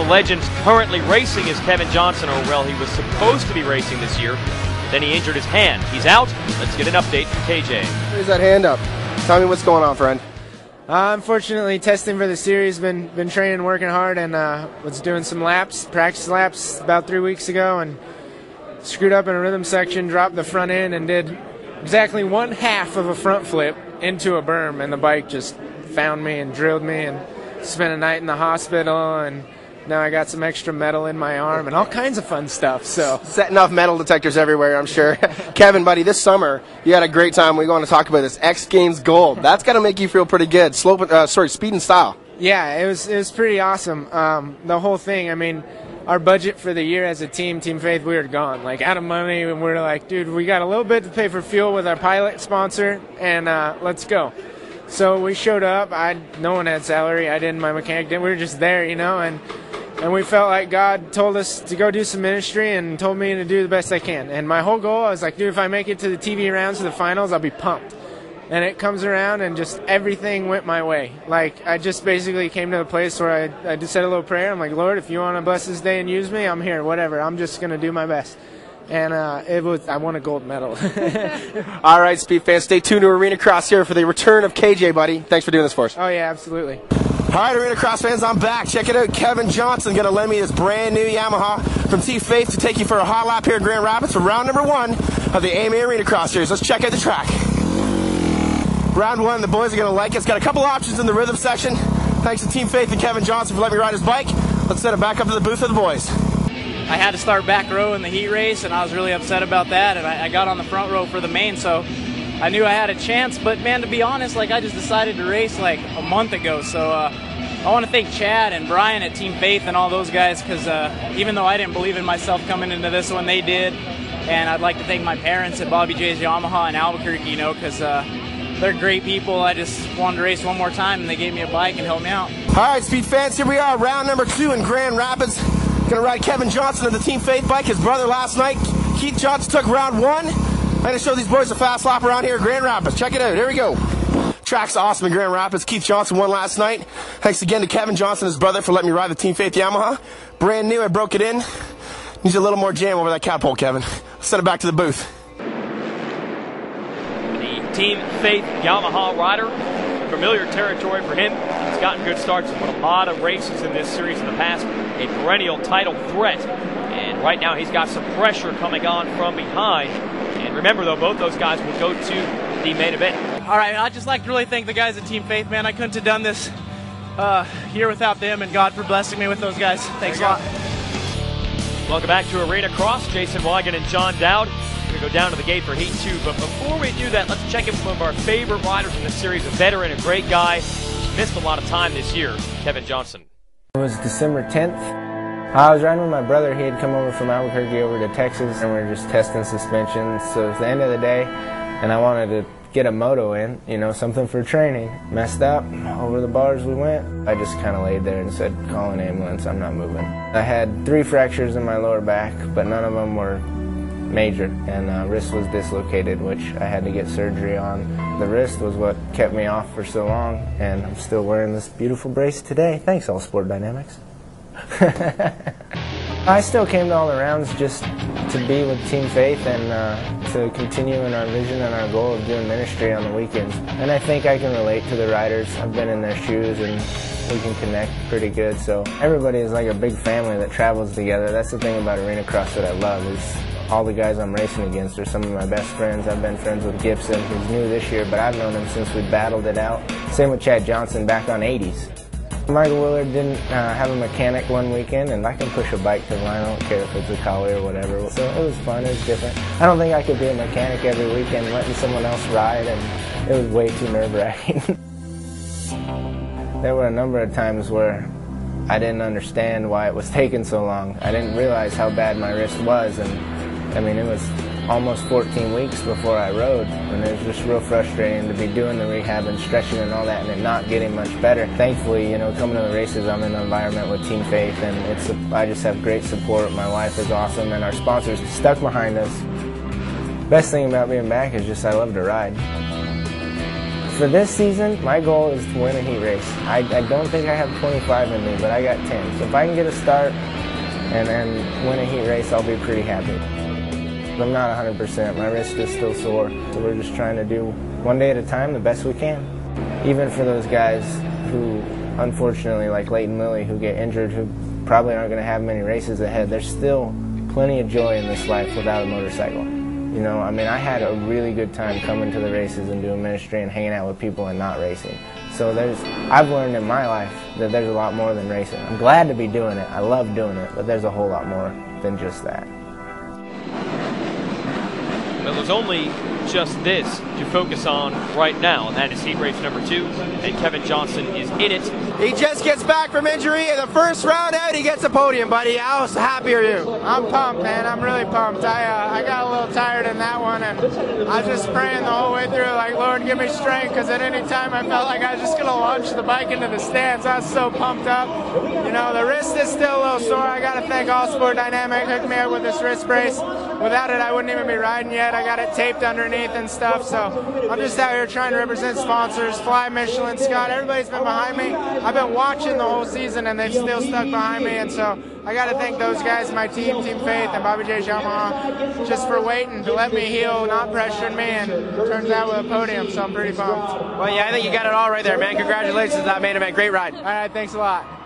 the legend currently racing is Kevin Johnson, or well, he was supposed to be racing this year. Then he injured his hand. He's out. Let's get an update from KJ. Raise that hand up. Tell me what's going on, friend. Unfortunately, testing for the series, been training, working hard, and was doing some laps, practice laps about 3 weeks ago, and screwed up in a rhythm section, dropped the front end, and did exactly 1/2 of a front flip into a berm, and the bike just found me and drilled me, and spent a night in the hospital, and now I got some extra metal in my arm and all kinds of fun stuff. So setting off metal detectors everywhere, I'm sure. Kevin, buddy, this summer you had a great time. We're going to talk about this X Games Gold. That's got to make you feel pretty good. Speed and style. Yeah, it was pretty awesome. The whole thing. I mean, our budget for the year as a team, Team Faith, we were gone, like out of money, and we were like, dude, we got a little bit to pay for fuel with our pilot sponsor, and let's go. So we showed up. No one had salary. I didn't. My mechanic didn't. We were just there, and we felt like God told us to go do some ministry and told me to do the best I can. And my whole goal, I was like, dude, if I make it to the TV rounds, to the finals, I'll be pumped. And it comes around, and just everything went my way. Like, I just basically came to a place where I just said a little prayer. I'm like, Lord, if you want to bless this day and use me, I'm here, whatever. I'm just going to do my best. And I won a gold medal. All right, Speed fans, stay tuned to Arena Cross here for the return of KJ, buddy. Thanks for doing this for us. Oh, yeah, absolutely. All right, Arena Cross fans, I'm back. Check it out. Kevin Johnson going to lend me this brand new Yamaha from Team Faith to take you for a hot lap here in Grand Rapids for round number 1 of the AMA Arena Cross Series. Let's check out the track. Round 1, the boys are going to like it. It's got a couple options in the rhythm section. Thanks to Team Faith and Kevin Johnson for letting me ride his bike. Let's set it back up to the booth of the boys. I had to start back row in the heat race, and I was really upset about that, and I got on the front row for the main, so I knew I had a chance. But man, to be honest, like, I just decided to race like a month ago, so I want to thank Chad and Brian at Team Faith and all those guys, because even though I didn't believe in myself coming into this one, they did. And I'd like to thank my parents at Bobby J's Yamaha in Albuquerque, because they're great people. I just wanted to race one more time, and they gave me a bike and helped me out. All right, Speed fans, here we are, round number 2 in Grand Rapids. Going to ride Kevin Johnson on the Team Faith bike. His brother last night, Keith Johnson, took round 1. I'm going to show these boys a fast lap around here in Grand Rapids. Check it out. Here we go. Track's awesome in Grand Rapids. Keith Johnson won last night. Thanks again to Kevin Johnson, his brother, for letting me ride the Team Faith Yamaha. Brand new. I broke it in. Needs a little more jam over that catapult, Kevin. Let's send it back to the booth. Team Faith Yamaha rider. Familiar territory for him. He's gotten good starts and won a lot of races in this series in the past. A perennial title threat. And right now he's got some pressure coming on from behind. And remember, though, both those guys will go to the main event. All right, I'd just like to really thank the guys at Team Faith, man. I couldn't have done this here without them, and God for blessing me with those guys. Thanks a lot. Welcome back to Arena Cross. Jason Wigan and John Dowd. We're going to go down to the gate for Heat 2. But before we do that, let's check in with one of our favorite riders in this series, a veteran, a great guy. He's missed a lot of time this year, Kevin Johnson. It was December 10th. I was riding with my brother. He had come over from Albuquerque over to Texas, and we were just testing suspensions. So it was the end of the day, and I wanted to get a moto in, something for training. Messed up. Over the bars we went. I just kind of laid there and said, call an ambulance, I'm not moving. I had 3 fractures in my lower back, but none of them were major, and wrist was dislocated, which I had to get surgery on. The wrist was what kept me off for so long, and I'm still wearing this beautiful brace today. Thanks, All Sport Dynamics. I still came to all the rounds just to be with Team Faith and to continue in our vision and our goal of doing ministry on the weekends. And I think I can relate to the riders. I've been in their shoes, and we can connect pretty good. So everybody is like a big family that travels together. That's the thing about Arena Cross that I love, is all the guys I'm racing against are some of my best friends. I've been friends with Gibson, who's new this year, but I've known him since we battled it out. Same with Chad Johnson back on 80s. Michael Willard didn't have a mechanic one weekend, and I can push a bike to the line. I don't care if it's a collie or whatever. So it was fun. It was different. I don't think I could be a mechanic every weekend letting someone else ride, and it was way too nerve-wracking. There were a number of times where I didn't understand why it was taking so long. I didn't realize how bad my wrist was, and I mean, it was almost 14 weeks before I rode, and it was just real frustrating to be doing the rehab and stretching and all that and it not getting much better. Thankfully, coming to the races, I'm in an environment with Team Faith, and I just have great support. My wife is awesome, and our sponsors stuck behind us. Best thing about being back is just I love to ride. For this season, my goal is to win a heat race. I don't think I have 25 in me, but I got 10. So if I can get a start and then win a heat race, I'll be pretty happy. I'm not 100%. My wrist is still sore. So we're just trying to do one day at a time the best we can. Even for those guys who, unfortunately, like Leighton Lilly, who get injured, who probably aren't going to have many races ahead, there's still plenty of joy in this life without a motorcycle. You know, I mean, I had a really good time coming to the races and doing ministry and hanging out with people and not racing. So I've learned in my life that there's a lot more than racing. I'm glad to be doing it. I love doing it, but there's a whole lot more than just that. Well, there's only just this to focus on right now, and that is heat race number 2, and Kevin Johnson is in it. He just gets back from injury, and the first round out, he gets a podium, buddy. How happy are you? I'm pumped, man. I'm really pumped. I got a little tired in that one, and I was just praying the whole way through, like, Lord, give me strength, because at any time I felt like I was just going to launch the bike into the stands. I was so pumped up. You know, the wrist is still a little sore. I got to thank All Sport Dynamic hooked me up with this wrist brace. Without it, I wouldn't even be riding yet. I got it taped underneath and stuff, so I'm just out here trying to represent sponsors, Fly Michelin, Scott. Everybody's been behind me. I've been watching the whole season, and they've still stuck behind me, and so I got to thank those guys, my team, Team Faith, and Bobby J. Yamaha, just for waiting to let me heal, not pressuring me, and it turns out with a podium, so I'm pretty pumped. Well, yeah, I think you got it all right there, man. Congratulations on that main event. Great ride. All right, thanks a lot.